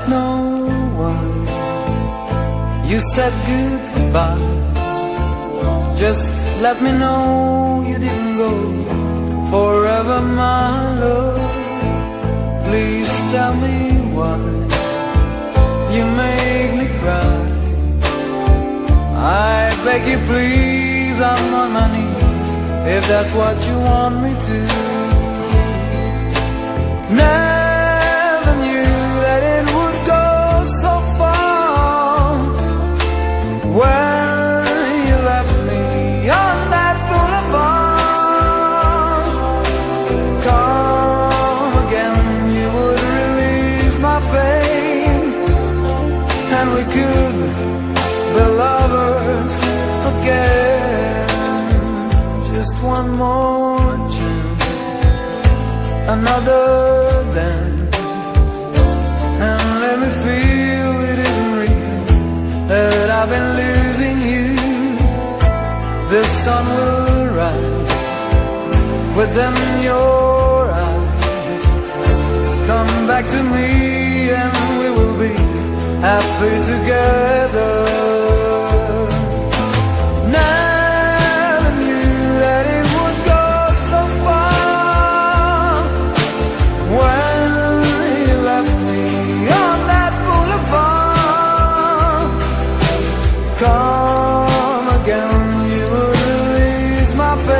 know why you said goodbye. Just let me know you didn't go forever, my love. Please tell me why you make me cry. I beg you please, I'm on my knees, if that's what you want me to. Never knew that it would go so far. When you left me on that boulevard, come again, you would release my pain, and we could be lovers again. Just one more chance, another dance, and let me feel it isn't real, that I've been losing you. The sun will rise within your eyes. Come back to me and we will be happy together.